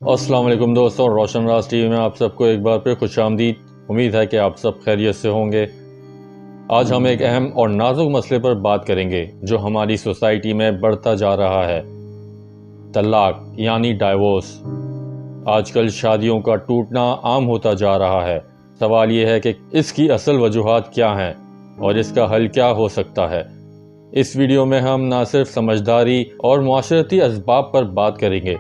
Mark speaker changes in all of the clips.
Speaker 1: السلام علیکم دوستوں، روشن راز ٹی وی میں آپ سب کو ایک بار پھر خوش آمدید۔ امید ہے کہ آپ سب خیریت سے ہوں گے۔ آج ہم ایک اہم اور نازک مسئلے پر بات کریں گے جو ہماری سوسائٹی میں بڑھتا جا رہا ہے، طلاق یعنی ڈائیورس۔ آج کل شادیوں کا ٹوٹنا عام ہوتا جا رہا ہے۔ سوال یہ ہے کہ اس کی اصل وجوہات کیا ہیں اور اس کا حل کیا ہو سکتا ہے۔ اس ویڈیو میں ہم نہ صرف سمجھداری اور معاشرتی اسباب پر بات کریں گے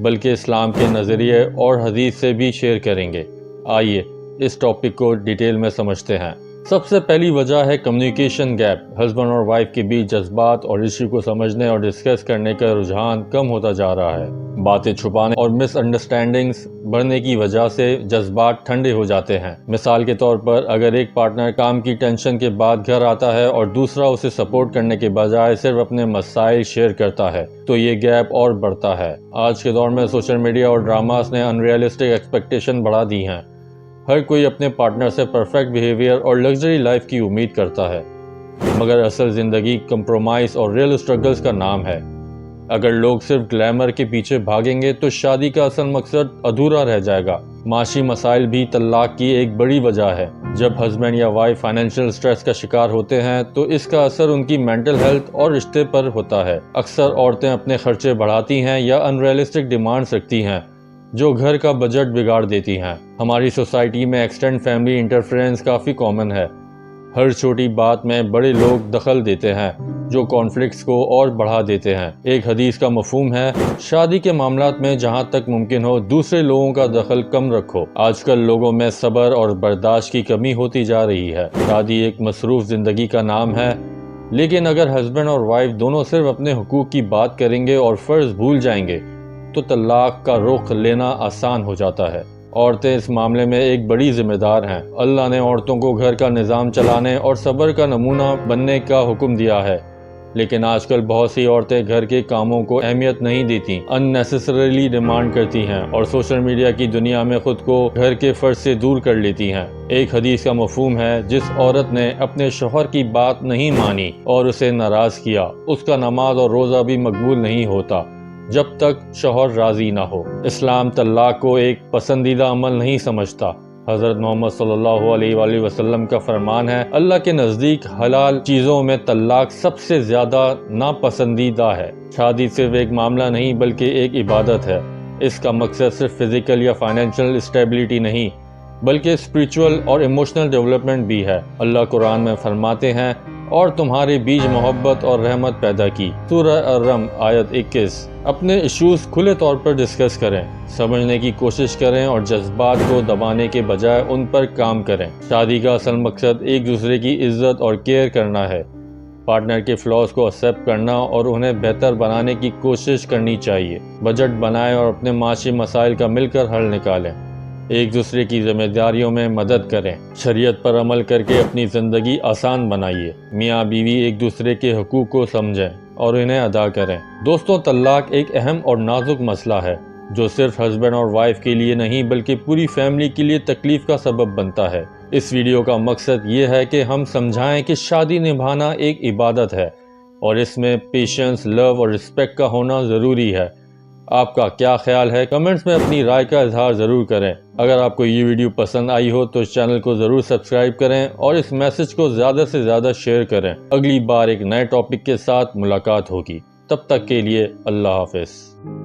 Speaker 1: بلکہ اسلام کے نظریے اور حدیث سے بھی شیئر کریں گے۔ آئیے اس ٹاپک کو ڈیٹیل میں سمجھتے ہیں۔ سب سے پہلی وجہ ہے کمیونیکیشن گیپ۔ ہسبینڈ اور وائف کے بیچ جذبات اور ایشو کو سمجھنے اور ڈسکس کرنے کا رجحان کم ہوتا جا رہا ہے۔ باتیں چھپانے اور مس انڈرسٹینڈنگز بڑھنے کی وجہ سے جذبات ٹھنڈے ہو جاتے ہیں۔ مثال کے طور پر اگر ایک پارٹنر کام کی ٹینشن کے بعد گھر آتا ہے اور دوسرا اسے سپورٹ کرنے کے بجائے صرف اپنے مسائل شیئر کرتا ہے تو یہ گیپ اور بڑھتا ہے۔ آج کے دور میں سوشل میڈیا اور ڈراماز نے انریئلسٹک ایکسپیکٹیشن بڑھا دی ہیں۔ ہر کوئی اپنے پارٹنر سے پرفیکٹ بیہیویئر اور لگژری لائف کی امید کرتا ہے، مگر اصل زندگی کمپرومائز اور ریئل اسٹرگلز کا نام ہے۔ اگر لوگ صرف گلیمر کے پیچھے بھاگیں گے تو شادی کا اصل مقصد ادھورا رہ جائے گا۔ معاشی مسائل بھی طلاق کی ایک بڑی وجہ ہے۔ جب ہسبینڈ یا وائف فائنینشیل سٹریس کا شکار ہوتے ہیں تو اس کا اثر ان کی مینٹل ہیلتھ اور رشتے پر ہوتا ہے۔ اکثر عورتیں اپنے خرچے بڑھاتی ہیں یا انریئلسٹک ڈیمانڈز رکھتی ہیں جو گھر کا بجٹ بگاڑ دیتی ہیں۔ ہماری سوسائٹی میں ایکسٹینڈ فیملی انٹرفیرنس کافی کامن ہے۔ ہر چھوٹی بات میں بڑے لوگ دخل دیتے ہیں جو کانفلکٹس کو اور بڑھا دیتے ہیں۔ ایک حدیث کا مفہوم ہے، شادی کے معاملات میں جہاں تک ممکن ہو دوسرے لوگوں کا دخل کم رکھو۔ آج کل لوگوں میں صبر اور برداشت کی کمی ہوتی جا رہی ہے۔ شادی ایک مصروف زندگی کا نام ہے، لیکن اگر ہسبینڈ اور وائف دونوں صرف اپنے حقوق کی بات کریں گے اور فرض بھول جائیں گے تو طلاق کا رخ لینا آسان ہو جاتا ہے۔ عورتیں اس معاملے میں ایک بڑی ذمہ دار ہیں۔ اللہ نے عورتوں کو گھر کا نظام چلانے اور صبر کا نمونہ بننے کا حکم دیا ہے، لیکن آج کل بہت سی عورتیں گھر کے کاموں کو اہمیت نہیں دیتی، اننیسیسریلی ڈیمانڈ کرتی ہیں اور سوشل میڈیا کی دنیا میں خود کو گھر کے فرض سے دور کر لیتی ہیں۔ ایک حدیث کا مفہوم ہے، جس عورت نے اپنے شوہر کی بات نہیں مانی اور اسے ناراض کیا، اس کا نماز اور روزہ بھی مقبول نہیں ہوتا جب تک شوہر راضی نہ ہو۔ اسلام طلاق کو ایک پسندیدہ عمل نہیں سمجھتا۔ حضرت محمد صلی اللہ علیہ وآلہ وسلم کا فرمان ہے، اللہ کے نزدیک حلال چیزوں میں طلاق سب سے زیادہ ناپسندیدہ ہے۔ شادی صرف ایک معاملہ نہیں بلکہ ایک عبادت ہے۔ اس کا مقصد صرف فزیکل یا فائنینشیل اسٹیبلٹی نہیں بلکہ اسپریچول اور ایموشنل ڈیولپمنٹ بھی ہے۔ اللہ قرآن میں فرماتے ہیں، اور تمہارے بیچ محبت اور رحمت پیدا کی۔ سورہ الرحم آیت 21۔ اپنے ایشوز کھلے طور پر ڈسکس کریں، سمجھنے کی کوشش کریں اور جذبات کو دبانے کے بجائے ان پر کام کریں۔ شادی کا اصل مقصد ایک دوسرے کی عزت اور کیئر کرنا ہے۔ پارٹنر کے فلاز کو ایکسیپٹ کرنا اور انہیں بہتر بنانے کی کوشش کرنی چاہیے۔ بجٹ بنائیں اور اپنے معاشی مسائل کا مل کر حل نکالیں۔ ایک دوسرے کی ذمہ داریوں میں مدد کریں۔ شریعت پر عمل کر کے اپنی زندگی آسان بنائیے۔ میاں بیوی ایک دوسرے کے حقوق کو سمجھیں اور انہیں ادا کریں۔ دوستوں، طلاق ایک اہم اور نازک مسئلہ ہے جو صرف ہسبینڈ اور وائف کے لیے نہیں بلکہ پوری فیملی کے لیے تکلیف کا سبب بنتا ہے۔ اس ویڈیو کا مقصد یہ ہے کہ ہم سمجھائیں کہ شادی نبھانا ایک عبادت ہے اور اس میں پیشنس، لو اور رسپیکٹ کا ہونا ضروری ہے۔ آپ کا کیا خیال ہے؟ کمنٹس میں اپنی رائے کا اظہار ضرور کریں۔ اگر آپ کو یہ ویڈیو پسند آئی ہو تو اس چینل کو ضرور سبسکرائب کریں اور اس میسج کو زیادہ سے زیادہ شیئر کریں۔ اگلی بار ایک نئے ٹاپک کے ساتھ ملاقات ہوگی۔ تب تک کے لیے اللہ حافظ۔